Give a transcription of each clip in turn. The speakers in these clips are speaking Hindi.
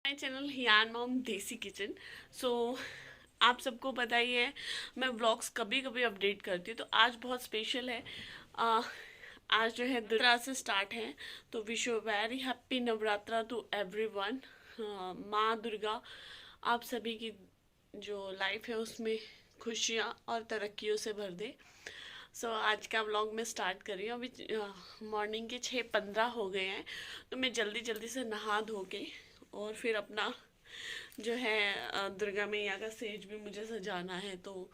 माय चैनल हियान मॉम देसी किचन। सो आप सबको पता ही है मैं व्लॉग्स कभी कभी अपडेट करती हूँ, तो आज बहुत स्पेशल है। आ, आज जो है दुर्गा से स्टार्ट है, तो wish you very happy Navratra to everyone. माँ दुर्गा आप सभी की जो लाइफ है उसमें खुशियाँ और तरक्कियों से भर दे। आज का व्लॉग मैं स्टार्ट कर रही हूँ। अभी मॉर्निंग के 6:15 हो गए हैं, तो मैं जल्दी जल्दी से नहा धो के और फिर अपना जो है दुर्गा मैया का सेज भी मुझे सजाना है, तो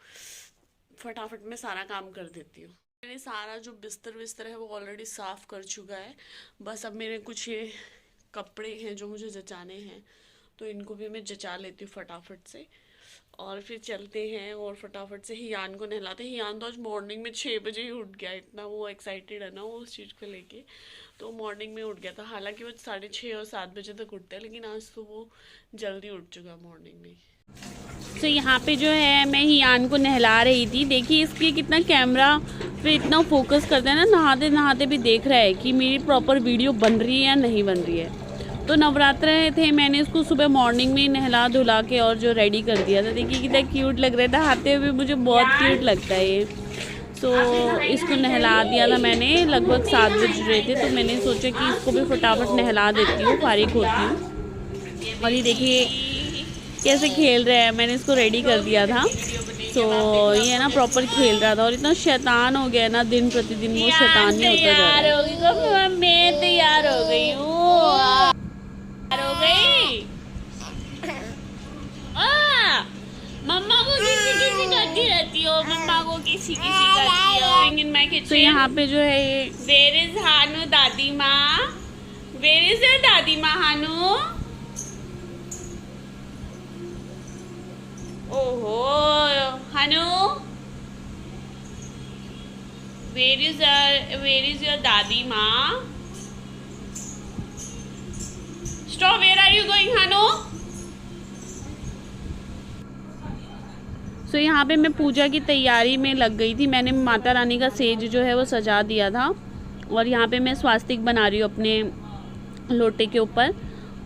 फटाफट में सारा काम कर देती हूँ। मैंने सारा जो बिस्तर विस्तर है वो ऑलरेडी साफ़ कर चुका है। बस अब मेरे कुछ ये कपड़े हैं जो मुझे जचाने हैं, तो इनको भी मैं जचा लेती हूँ फटाफट से, और फिर चलते हैं और फटाफट से हियान को नहलाते हैं। हियान तो आज मॉर्निंग में 6 बजे ही उठ गया, इतना वो एक्साइटेड है ना वो उस चीज़ को लेके, तो मॉर्निंग में उठ गया था। हालांकि वो 6:30 और 7 बजे तक उठता है, लेकिन आज तो वो जल्दी उठ चुका मॉर्निंग में। तो यहाँ पे जो है मैं हियान को नहला रही थी। देखिए इसके कितना कैमरा पे इतना फोकस करता है ना, नहाते नहाते भी देख रहा है कि मेरी प्रॉपर वीडियो बन रही है या नहीं बन रही है। तो नवरात्र थे, मैंने इसको सुबह मॉर्निंग में नहला धुला के और जो रेडी कर दिया था। देखिए कितना क्यूट लग रहा था, नहाते हुए मुझे बहुत क्यूट लगता है ये। तो इसको नहला दिया था मैंने, लगभग 7 बज रहे थे, तो मैंने सोचा कि इसको भी फटाफट नहला देती हूँ, फारिग होती हूँ। और ये देखिए कैसे खेल रहा है, मैंने इसको रेडी कर दिया था। तो ये ना प्रॉपर खेल रहा था और इतना शैतान हो गया ना, दिन प्रतिदिन वो शैतान ही होता जा रहा है। मैं तैयार हो गई हूँ, हो गई। मम्मा को किसी किसी करती रहती हो, मम्मा को किसी किसी करती हो इन माय किचन। तो यहाँ पे जो है वेयर इज हानू दादी माँ, वेयर इज योर दादी माँ हानू। ओहो हानू, वेयर इज योर दादी माँ। Stop, where are you going हानू। सो यहाँ पे मैं पूजा की तैयारी में लग गई थी। मैंने माता रानी का सेज जो है वो सजा दिया था, और यहाँ पे मैं स्वास्तिक बना रही हूँ अपने लोटे के ऊपर,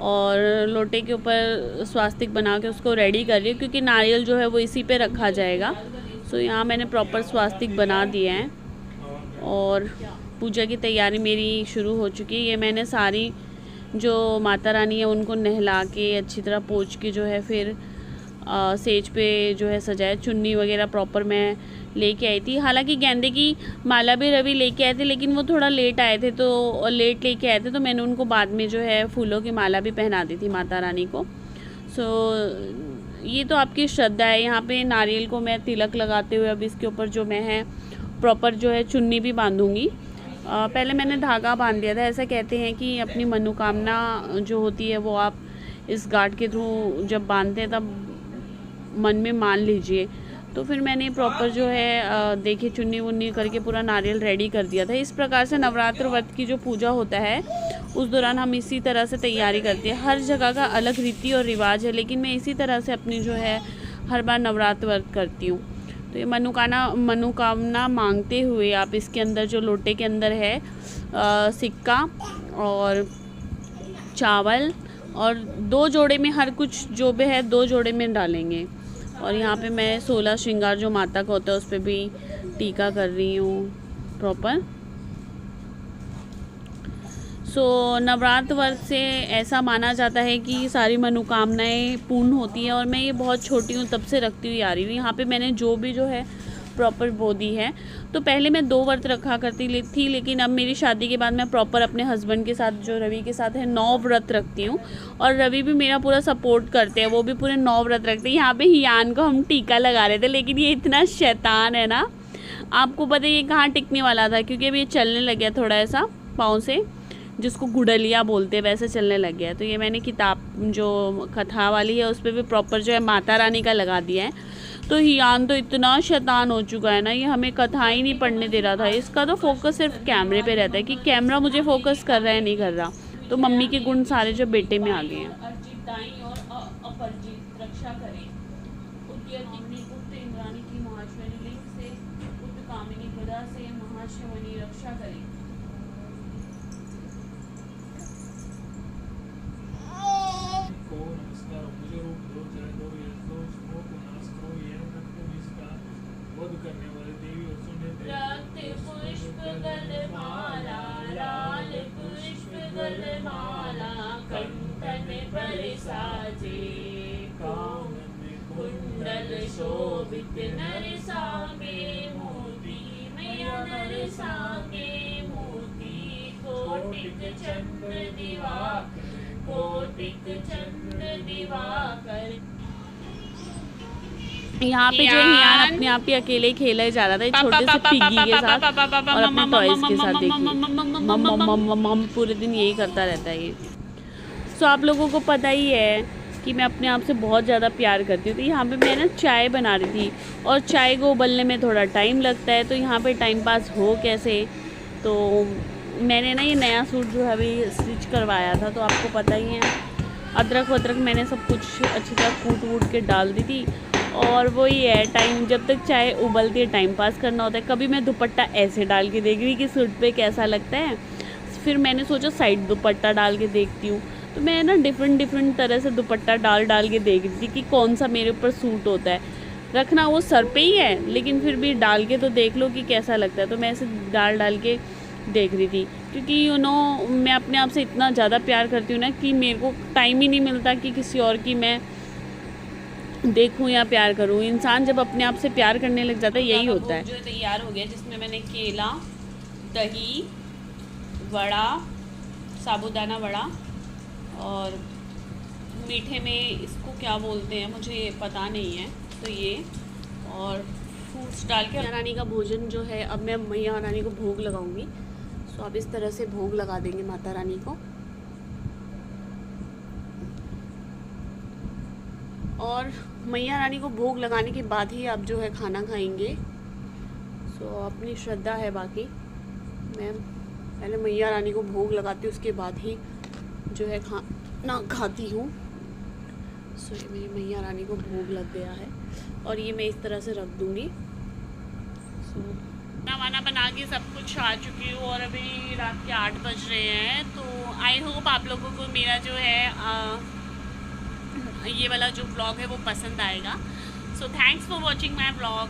और लोटे के ऊपर स्वास्तिक बना के उसको रेडी कर रही हूँ, क्योंकि नारियल जो है वो इसी पे रखा जाएगा। सो यहाँ मैंने प्रॉपर स्वास्तिक बना दिए हैं और पूजा की तैयारी मेरी शुरू हो चुकी है। ये मैंने सारी जो माता रानी है उनको नहला के अच्छी तरह पोंछ के जो है फिर सेज पे जो है सजाया। चुन्नी वगैरह प्रॉपर मैं लेके आई थी। हालांकि गेंदे की माला भी रवि लेके आए थे, लेकिन वो थोड़ा लेट आए थे, तो लेट लेके आए थे, तो मैंने उनको बाद में जो है फूलों की माला भी पहना दी थी माता रानी को। ये तो आपकी श्रद्धा है। यहाँ पे नारियल को मैं तिलक लगाते हुए अब इसके ऊपर जो मैं है प्रॉपर जो है चुन्नी भी बांधूँगी। पहले मैंने धागा बांध दिया था। ऐसा कहते हैं कि अपनी मनोकामना जो होती है वो आप इस गार्ड के थ्रू जब बांधते हैं तब मन में मान लीजिए। तो फिर मैंने प्रॉपर जो है देखिए चुन्नी वुन्नी करके पूरा नारियल रेडी कर दिया था। इस प्रकार से नवरात्र व्रत की जो पूजा होता है उस दौरान हम इसी तरह से तैयारी करते हैं। हर जगह का अलग रीति और रिवाज है, लेकिन मैं इसी तरह से अपनी जो है हर बार नवरात्र व्रत करती हूँ। तो ये मनोकामना मांगते हुए आप इसके अंदर जो लोटे के अंदर है सिक्का और चावल, और 2 जोड़े में हर कुछ जो भी है 2 जोड़े में डालेंगे। और यहाँ पे मैं 16 श्रृंगार जो माता का होता है उस पर भी टीका कर रही हूँ प्रॉपर। नवरात्र व्रत से ऐसा माना जाता है कि सारी मनोकामनाएं पूर्ण होती हैं, और मैं ये बहुत छोटी हूँ तब से रखती हुई आ रही हूँ। यहाँ पे मैंने जो भी जो है प्रॉपर बो दी है। तो पहले मैं 2 व्रत रखा करती थी, लेकिन अब मेरी शादी के बाद मैं प्रॉपर अपने हस्बैंड के साथ जो रवि के साथ है 9 व्रत रखती हूँ, और रवि भी मेरा पूरा सपोर्ट करते हैं, वो भी पूरे 9 व्रत रखते हैं। यहाँ पे हियान को हम टीका लगा रहे थे, लेकिन ये इतना शैतान है ना, आपको पता है ये कहाँ टिकने वाला था, क्योंकि अभी ये चलने लग गया थोड़ा ऐसा पाँव से, जिसको गुड़लिया बोलते हैं, वैसे चलने लग गया है। तो ये मैंने किताब जो कथा वाली है उस पर भी प्रॉपर जो है माता रानी का लगा दिया है। तो हियान तो इतना शैतान हो चुका है ना, ये हमें कथा ही नहीं पढ़ने दे रहा था। इसका तो फोकस सिर्फ कैमरे पे रहता है कि कैमरा मुझे फोकस कर रहा है नहीं कर रहा। तो मम्मी के गुण सारे जो बेटे में आ गए हैं। अर्जित दाई और अपरजित रक्षा करें, इंद्राणी की महाश्वरी लिंग से उत्कामिनी गदा से महाशिवनी रक्षा करें। साजे, कानन कुंडल शोभित नर साके मोती, मैया नर साके मोती, कोटिक चंद्र दिवाकर, कोटिक चंद्र दिवाकर। यहाँ पे जो हियान अपने आप ही अकेले ही खेला जा रहा था छोटे से पिग्गी के साथ और अपने टॉयज के साथ। देखिए पूरे दिन यही करता रहता है ये। सो आप लोगों को पता ही है कि मैं अपने आप से बहुत ज़्यादा प्यार करती हूँ। तो यहाँ पे मैं ना चाय बना रही थी और चाय को उबलने में थोड़ा टाइम लगता है, तो यहाँ पे टाइम पास हो कैसे। तो मैंने ना ये नया सूट जो है अभी स्टिच करवाया था, तो आपको पता ही है अदरक वदरक मैंने सब कुछ अच्छी तरह कूट वूट के डाल दी थी। और वही है, टाइम जब तक चाय उबलती है टाइम पास करना होता है। कभी मैं दुपट्टा ऐसे डाल के देख रही कि सूट पे कैसा लगता है, फिर मैंने सोचा साइड दुपट्टा डाल के देखती हूँ। तो मैं ना डिफरेंट तरह से दुपट्टा डाल के देख रही थी कि कौन सा मेरे ऊपर सूट होता है। रखना वो सर पे ही है, लेकिन फिर भी डाल के तो देख लो कि कैसा लगता है। तो मैं ऐसे डाल के देख रही थी, क्योंकि मैं अपने आप से इतना ज़्यादा प्यार करती हूँ ना कि मेरे को टाइम ही नहीं मिलता कि किसी और की मैं देखूं या प्यार करूं। इंसान जब अपने आप से प्यार करने लग जाता है यही होता है। जो तैयार हो गया, जिसमें मैंने केला, दही, वड़ा, साबूदाना वड़ा और मीठे में इसको क्या बोलते हैं मुझे पता नहीं है, तो ये और फ्रूट्स डाल के। मैया रानी का भोजन जो है अब मैं मैया रानी को भोग लगाऊंगी। सो आप इस तरह से भोग लगा देंगे माता रानी को, और मैया रानी को भोग लगाने के बाद ही आप जो है खाना खाएंगे। सो अपनी श्रद्धा है। बाकी मैं पहले मैया रानी को भोग लगाती हूँ, उसके बाद ही जो है खाना खाती हूँ। सो ये मेरी मैया रानी को भोग लग गया है और ये मैं इस तरह से रख दूँगी। सो खाना वाना बना के सब कुछ आ चुकी हूँ और अभी रात के 8 बज रहे हैं। तो आई होप आप लोगों को मेरा जो है ये वाला जो व्लॉग है वो पसंद आएगा। So thanks for watching my vlog.